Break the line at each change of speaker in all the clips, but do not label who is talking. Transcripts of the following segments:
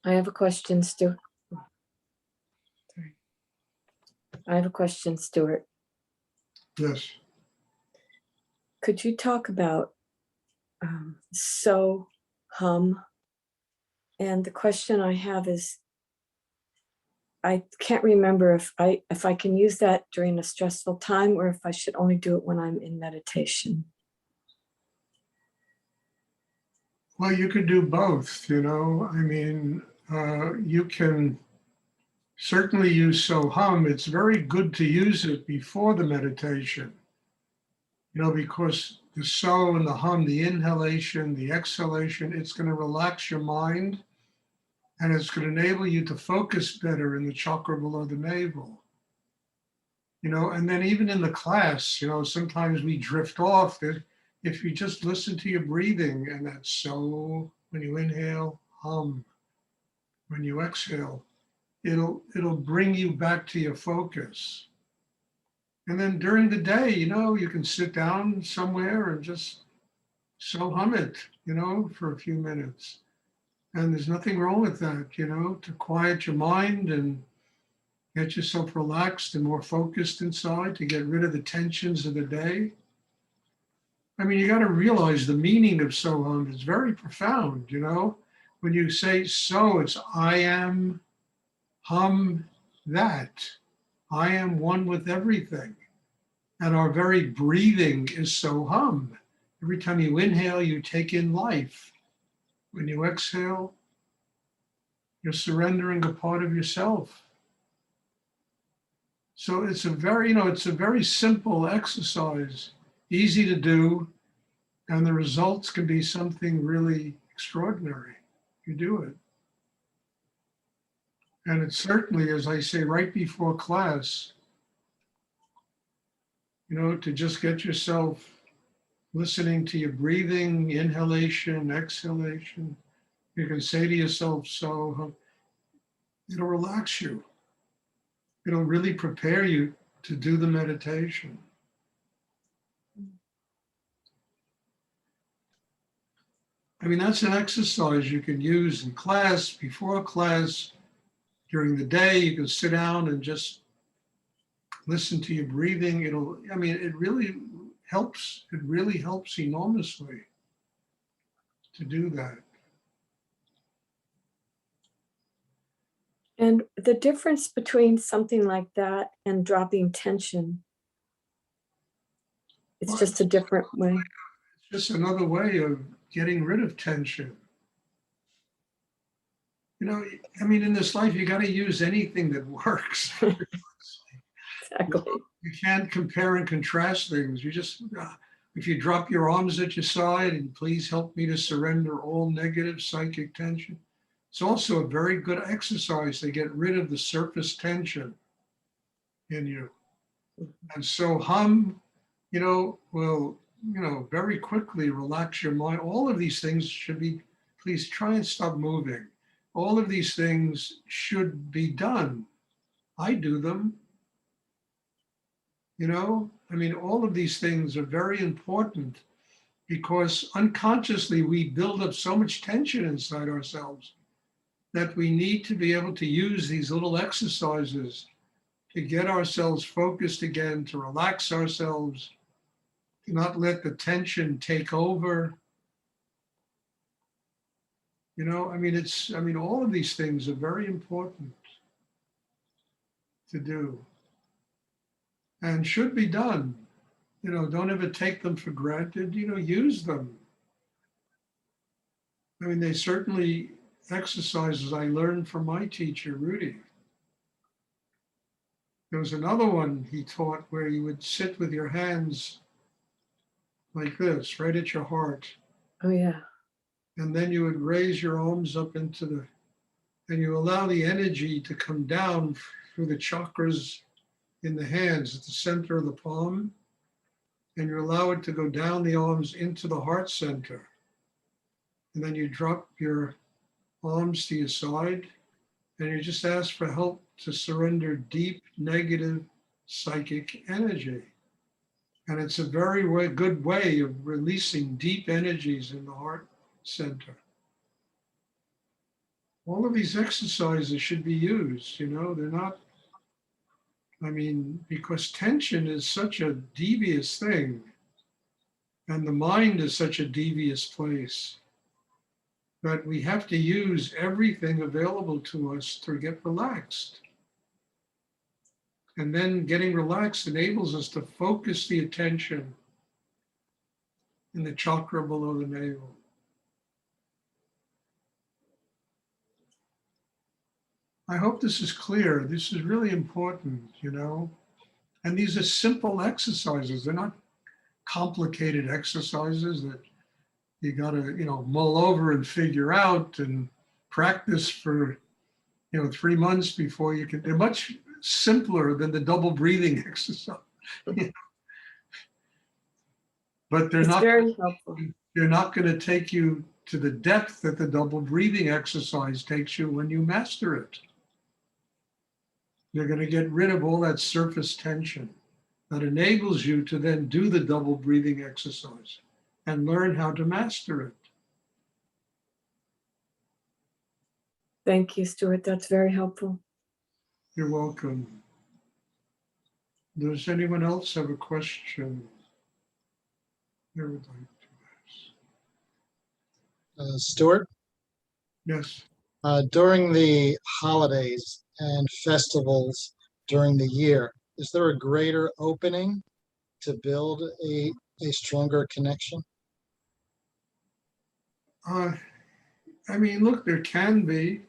I have a question, Stuart. Sorry. I have a question, Stuart.
Yes.
Could you talk about so, hum? And the question I have is, I can't remember if I can use that during a stressful time or if I should only do it when I'm in meditation.
Well, you could do both, you know. I mean, you can certainly use so hum. It's very good to use it before the meditation, you know, because the so and the hum, the inhalation, the exhalation, it's going to relax your mind and it's going to enable you to focus better in the chakra below the navel. You know, and then even in the class, you know, sometimes we drift off. That if you just listen to your breathing, and that's so, when you inhale, hum. When you exhale, it'll bring you back to your focus. And then during the day, you know, you can sit down somewhere and just so hum it, you know, for a few minutes. And there's nothing wrong with that, you know, to quiet your mind and get yourself relaxed and more focused inside, to get rid of the tensions of the day. I mean, you got to realize the meaning of so hum is very profound, you know. When you say so, it's I am hum that. I am one with everything. And our very breathing is so hum. Every time you inhale, you take in life. When you exhale, you're surrendering a part of yourself. So it's a very, you know, it's a very simple exercise, easy to do, and the results can be something really extraordinary if you do it. And it's certainly, as I say, right before class, you know, to just get yourself listening to your breathing, inhalation, exhalation. You can say to yourself, so it'll relax you. It'll really prepare you to do the meditation. I mean, that's an exercise you can use in class, before class, during the day. You can sit down and just listen to your breathing. I mean, it really helps. It really helps enormously to do that.
And the difference between something like that and dropping tension, it's just a different way.
It's just another way of getting rid of tension. You know, I mean, in this life, you got to use anything that works.
Exactly.
You can't compare and contrast things. You just, if you drop your arms at your side and please help me to surrender all negative psychic tension. It's also a very good exercise to get rid of the surface tension in you. And so hum, you know, will, you know, very quickly relax your mind. All of these things should be, please try and stop moving. All of these things should be done. I do them. You know, I mean, all of these things are very important because unconsciously we build up so much tension inside ourselves that we need to be able to use these little exercises to get ourselves focused again, to relax ourselves, to not let the tension take over. You know, I mean, all of these things are very important to do and should be done. You know, don't ever take them for granted, you know, use them. I mean, they certainly exercises I learned from my teacher, Rudy. There was another one he taught where you would sit with your hands like this, right at your heart.
Oh, yeah.
And then you would raise your arms up into and you allow the energy to come down through the chakras in the hands at the center of the palm. And you allow it to go down the arms into the heart center. And then you drop your arms to your side and you just ask for help to surrender deep negative psychic energy. And it's a very good way of releasing deep energies in the heart center. all of these exercises should be used, you know, they're not, I mean, because tension is such a devious thing and the mind is such a devious place that we have to use everything available to us to get relaxed. And then getting relaxed enables us to focus the attention in the chakra below the navel. I hope this is clear. This is really important, you know. And these are simple exercises. They're not complicated exercises that you got to, you know, mull over and figure out and practice for, you know, 3 months before you can. They're much simpler than the double breathing exercise. But
It's very helpful.
they're not going to take you to the depth that the double breathing exercise takes you when you master it. You're going to get rid of all that surface tension that enables you to then do the double breathing exercise and learn how to master it.
Thank you, Stuart. That's very helpful.
You're welcome. Does anyone else have a question they would like to ask?
Stuart,
Yes.
during the holidays and festivals during the year, is there a greater opening to build a stronger connection?
I mean, look, there can be.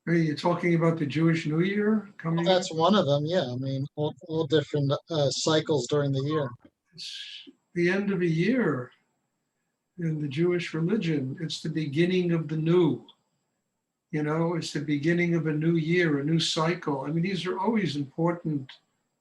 Are you talking about the Jewish New Year coming
Well,
up?
that's one of them, yeah. I mean, all different cycles during the year.
It's the end of a year in the Jewish religion. It's the beginning of the new. You know, it's the beginning of a new year, a new cycle. I mean, these are always important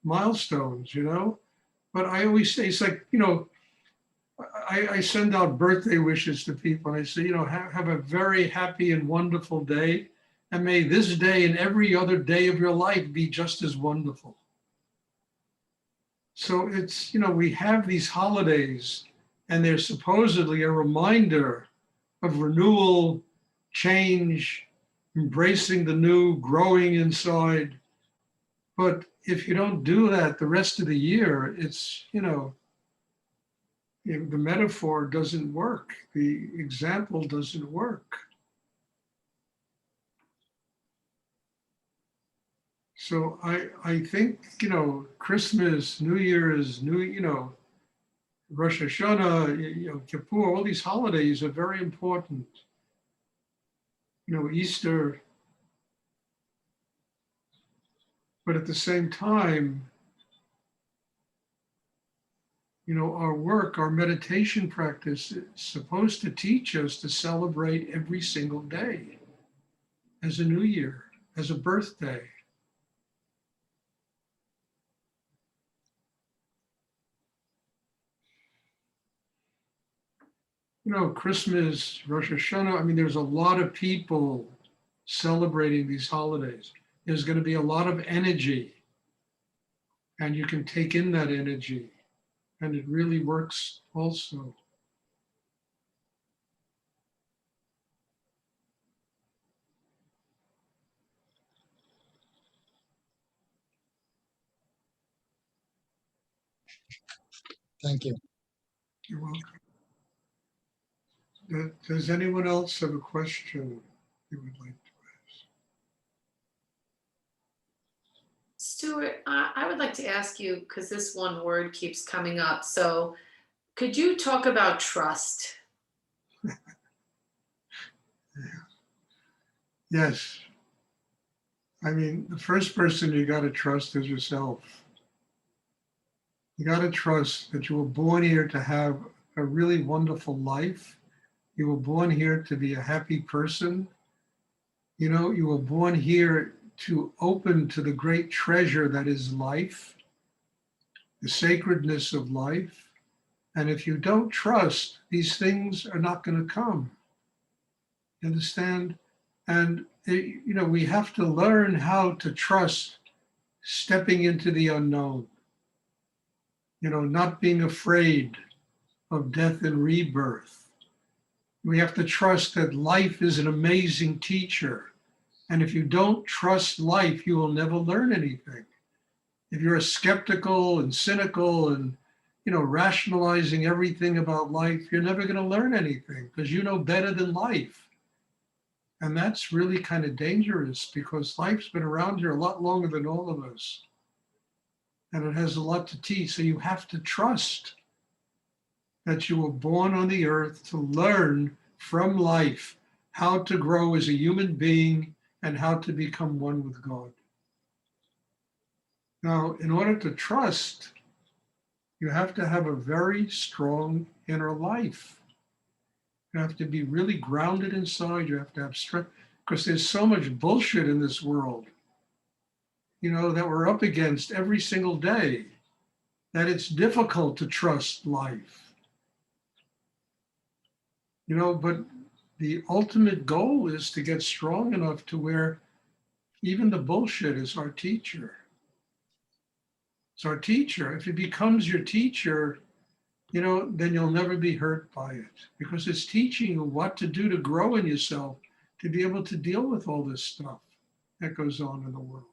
milestones, you know. But I always say, it's like, you know, I send out birthday wishes to people. And I say, you know, have a very happy and wonderful day. And may this day and every other day of your life be just as wonderful. So it's, you know, we have these holidays and they're supposedly a reminder of renewal, change, embracing the new, growing inside. But if you don't do that the rest of the year, it's, you know, the metaphor doesn't work. The example doesn't work. So I think, you know, Christmas, New Year's, you know, Rosh Hashanah, you know, Kippur, all these holidays are very important. You know, Easter. But at the same time, you know, our work, our meditation practice is supposed to teach us to celebrate every single day as a new year, as a birthday. You know, Christmas, Rosh Hashanah, I mean, there's a lot of people celebrating these holidays. There's going to be a lot of energy, and you can take in that energy, and it really works also.
Thank you.
You're welcome. Does anyone else have a question you would like to ask?
Stuart, I would like to ask you, because this one word keeps coming up. So could you talk about trust?
Yes. I mean, the first person you got to trust is yourself. You got to trust that you were born here to have a really wonderful life. You were born here to be a happy person. You know, you were born here to open to the great treasure that is life, the sacredness of life. And if you don't trust, these things are not going to come. You understand? And, you know, we have to learn how to trust stepping into the unknown. You know, not being afraid of death and rebirth. We have to trust that life is an amazing teacher. And if you don't trust life, you will never learn anything. If you're skeptical and cynical and, rationalizing everything about life, you're never going to learn anything because you know better than life. And that's really kind of dangerous because life's been around here a lot longer than all of us. And it has a lot to teach. So you have to trust that you were born on the earth to learn from life how to grow as a human being and how to become one with God. Now, in order to trust, you have to have a very strong inner life. You have to be really grounded inside. You have to have strength because there's so much bullshit in this world, that we're up against every single day, that it's difficult to trust life. But the ultimate goal is to get strong enough to where even the bullshit is our teacher. It's our teacher. If it becomes your teacher, then you'll never be hurt by it because it's teaching you what to do to grow in yourself to be able to deal with all this stuff that goes on in the world.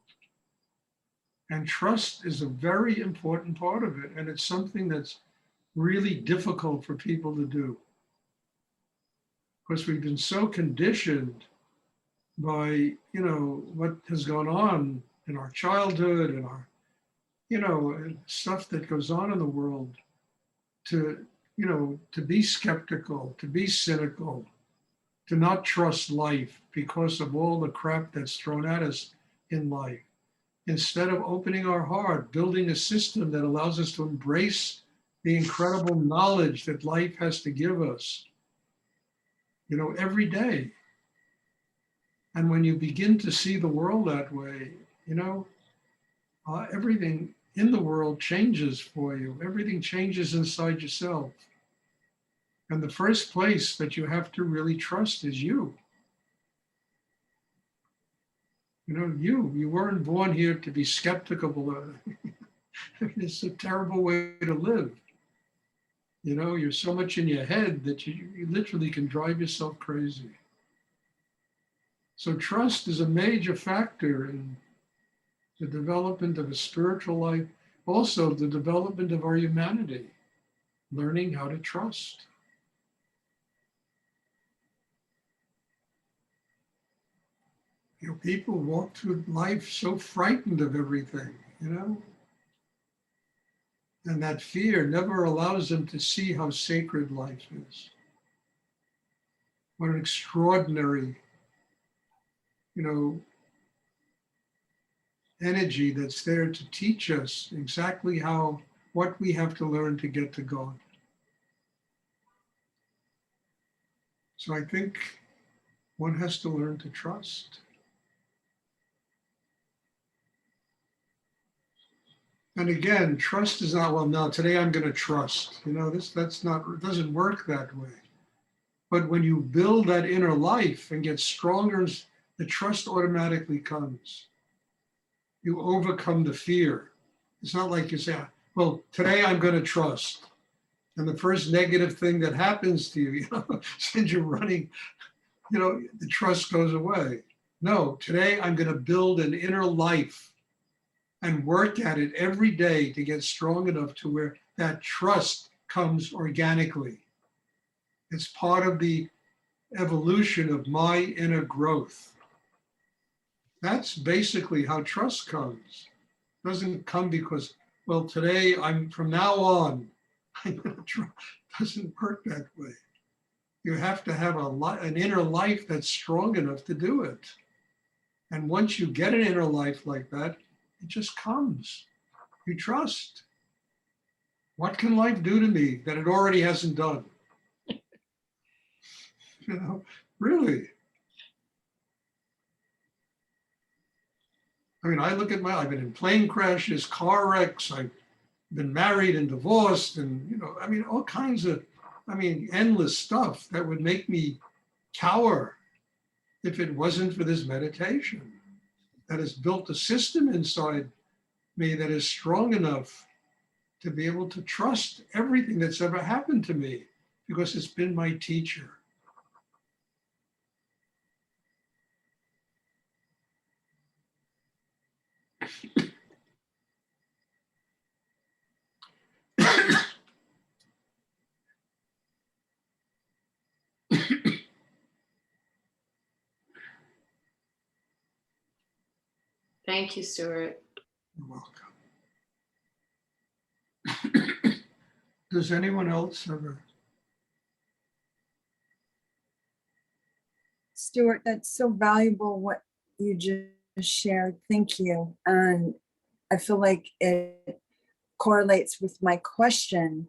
And trust is a very important part of it. And it's something that's really difficult for people to do because we've been so conditioned by, what has gone on in our childhood and our, stuff that goes on in the world to be skeptical, to be cynical, to not trust life because of all the crap that's thrown at us in life. Instead of opening our heart, building a system that allows us to embrace the incredible knowledge that life has to give us, every day. And when you begin to see the world that way, everything in the world changes for you. Everything changes inside yourself. And the first place that you have to really trust is you. You weren't born here to be skeptical. It's a terrible way to live. You're so much in your head that you literally can drive yourself crazy. So trust is a major factor in the development of a spiritual life, also the development of our humanity, learning how to trust. People walk through life so frightened of everything, and that fear never allows them to see how sacred life is. What an extraordinary, energy that's there to teach us exactly what we have to learn to get to God. So I think one has to learn to trust. And again, trust is not, well, no, today I'm going to trust. That's not, it doesn't work that way. But when you build that inner life and get stronger, the trust automatically comes. You overcome the fear. It's not like you say, well, today I'm going to trust. And the first negative thing that happens to you, since you're running, the trust goes away. No, today I'm going to build an inner life and work at it every day to get strong enough to where that trust comes organically. It's part of the evolution of my inner growth. That's basically how trust comes. It doesn't come because, well, today from now on, I'm going to trust. It doesn't work that way. You have to have an inner life that's strong enough to do it. And once you get an inner life like that, it just comes. You trust. What can life do to me that it already hasn't done? Really. I mean, I look at I've been in plane crashes, car wrecks, I've been married and divorced and, all kinds of, endless stuff that would make me cower if it wasn't for this meditation that has built a system inside me that is strong enough to be able to trust everything that's ever happened to me because it's been my teacher.
Thank you, Stuart.
You're welcome. Does anyone else have a?
Stuart, that's so valuable what you just shared. Thank you. And I feel like it correlates with my question.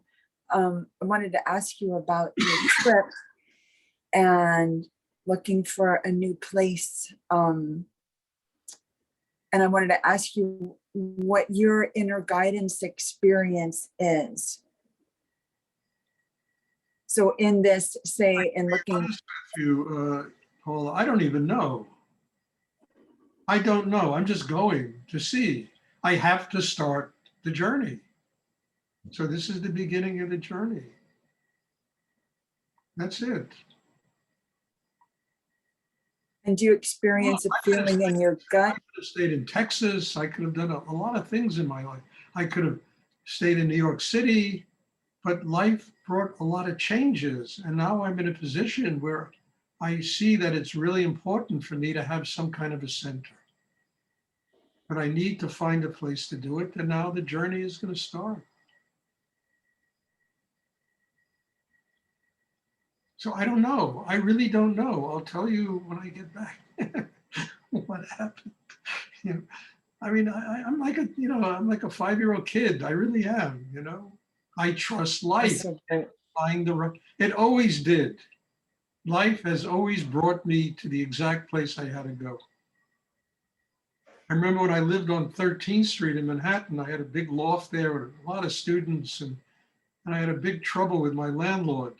I wanted to ask you about your trip and looking for a new place. And I wanted to ask you what your inner guidance experience is. So in this, say, in looking,
Honest with you, Paula, I don't even know. I don't know. I'm just going to see. I have to start the journey. So this is the beginning of the journey. That's it.
and do you experience a
I could have
feeling in your gut?
stayed in Texas. I could have done a lot of things in my life. I could have stayed in New York City, but life brought a lot of changes. And now I'm in a position where I see that it's really important for me to have some kind of a center. But I need to find a place to do it. And now the journey is going to start. So I don't know. I really don't know. I'll tell you when I get back what happened. You know, I mean, I'm like a, I'm like a 5-year-old kid. I really am, I trust life.
That's so great.
Find the right, it always did. Life has always brought me to the exact place I had to go. I remember when I lived on 13th Street in Manhattan, I had a big loft there with a lot of students, and I had a big trouble with my landlord,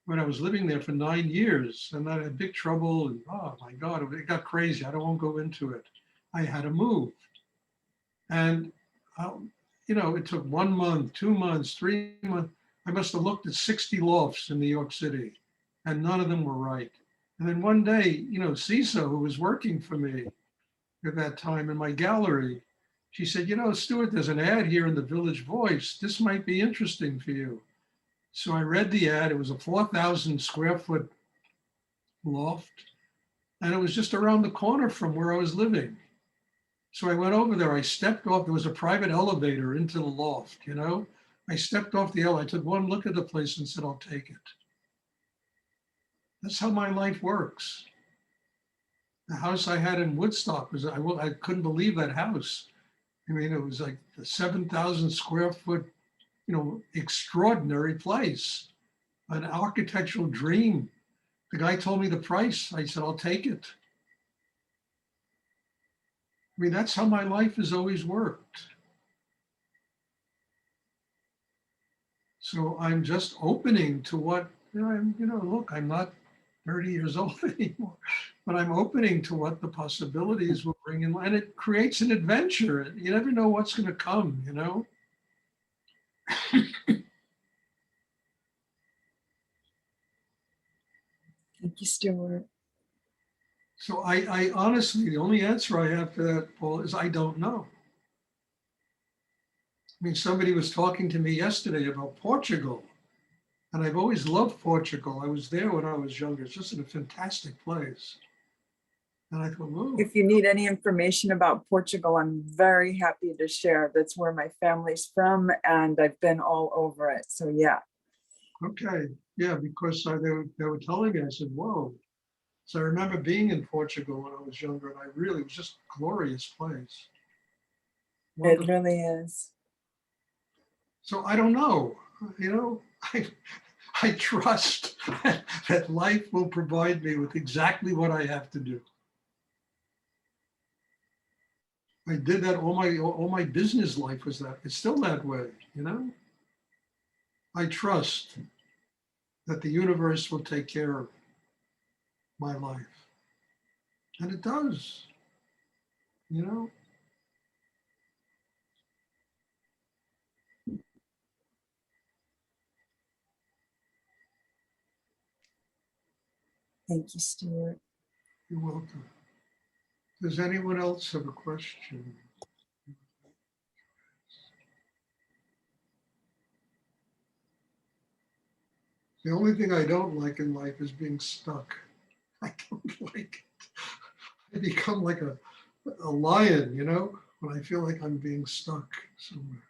when I was living there for 9 years, and I had big trouble, and oh my God, it got crazy. I don't want to go into it. I had to move. And, it took 1 month, 2 months, 3 months. I must have looked at 60 lofts in New York City, and none of them were right. And then one day, CISA, who was working for me at that time in my gallery, she said, Stuart, there's an ad here in the Village Voice. This might be interesting for you. So I read the ad. It was a 4,000 square foot loft, and it was just around the corner from where I was living. So I went over there. I stepped off. There was a private elevator into the loft, I stepped off the elevator. I took one look at the place and said, I'll take it. That's how my life works. The house I had in Woodstock was, I couldn't believe that house. I mean, it was like a 7,000 square foot, extraordinary place, an architectural dream. The guy told me the price. I said, I'll take it. I mean, that's how my life has always worked. So I'm just opening to what, look, I'm not 30 years old anymore, but I'm opening to what the possibilities will bring in. And it creates an adventure. You never know what's going to come,
Thank you, Stuart.
So I honestly, the only answer I have to that, Paul, is I don't know. I mean, somebody was talking to me yesterday about Portugal, and I've always loved Portugal. I was there when I was younger. It's just a fantastic place. And I thought, whoa.
If you need any information about Portugal, I'm very happy to share. That's where my family's from, and I've been all over it. So yeah.
Okay, yeah, because they were telling me, I said, whoa. So I remember being in Portugal when I was younger, and it was just a glorious place.
It
Wonderful.
really is.
So I don't know, I trust that life will provide me with exactly what I have to do. I did that, all my business life was that. It's still that way, I trust that the universe will take care of my life. And it does,
Thank you, Stuart.
You're welcome. Does anyone else have a question? The only thing I don't like in life is being stuck. I don't like it. I become like a a lion, you know, when I feel like I'm being stuck somewhere.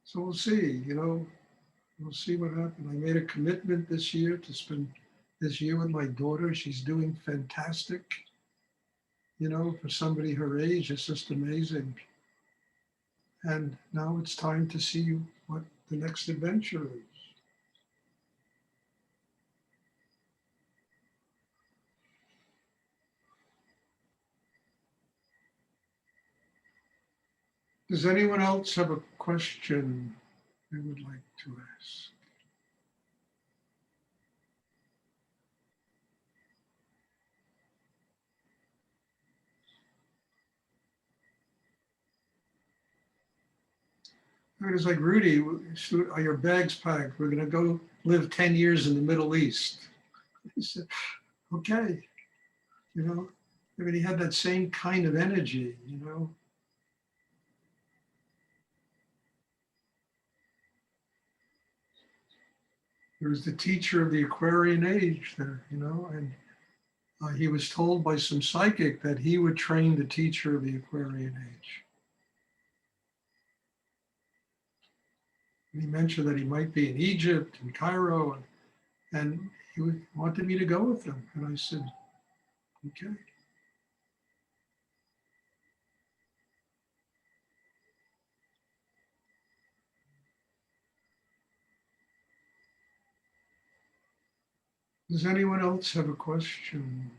So we'll see, you know, we'll see what happens. I made a commitment this year to spend this year with my daughter. She's doing fantastic. You know, for somebody her age, it's just amazing. And now it's time to see what the next adventure is. Does anyone else have a question they would like to ask? I mean, it's like, Rudy, are your bags packed? We're gonna go live 10 years in the Middle East. He said, okay, you know, I mean, he had that same kind of energy, you know. He was the teacher of the Aquarian age there, you know, and he was told by some psychic that he would train the teacher of the Aquarian age. And he mentioned that he might be in Egypt and Cairo, and he wanted me to go with him. And I said, okay. Does anyone else have a question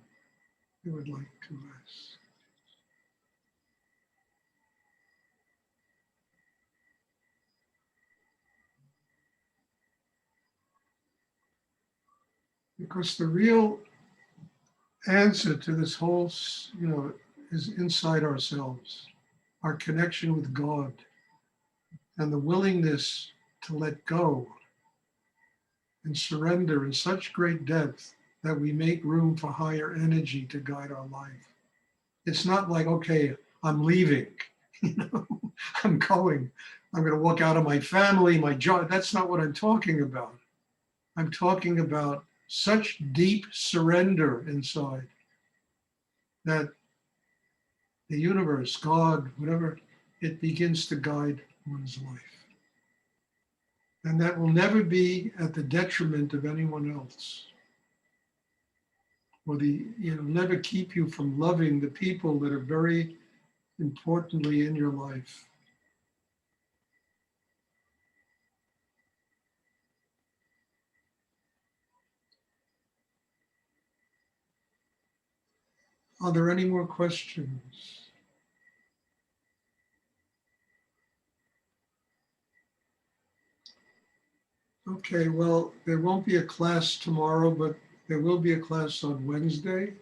they would like to ask? Because the real answer to this whole, you know, is inside ourselves, our connection with God, and the willingness to let go and surrender in such great depth that we make room for higher energy to guide our life. It's not like, okay, I'm leaving, you know, I'm going, I'm going to walk out of my family, my job. That's not what I'm talking about. I'm talking about such deep surrender inside that the universe, God, whatever, it begins to guide one's life. And that will never be at the detriment of anyone else. Or never keep you from loving the people that are very importantly in your life. Are there any more questions? Okay, well, there won't be a class tomorrow, but there will be a class on Wednesday.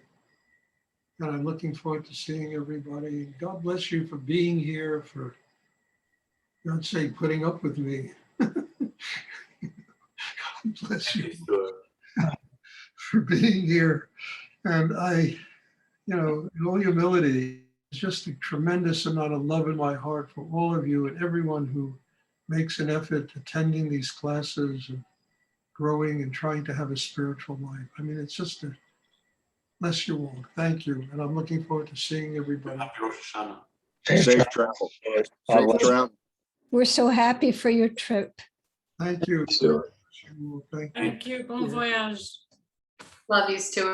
And I'm looking forward to seeing everybody. God bless you for being here, for, God's sake, putting up with me. God bless you for being here. And I, you know, in all humility, it's just a tremendous amount of love in my heart for all of you and everyone who makes an effort attending these classes and growing and trying to have a spiritual life. I mean, it's just a bless you all. Thank you. And I'm looking forward to seeing everybody.
Happy Rosh Hashanah.
Safe travel.
Safe
travel.
We're so happy for your trip.
Thank you.
Stuart.
Thank you.
Thank you. Bon voyage.
Love you, Stuart.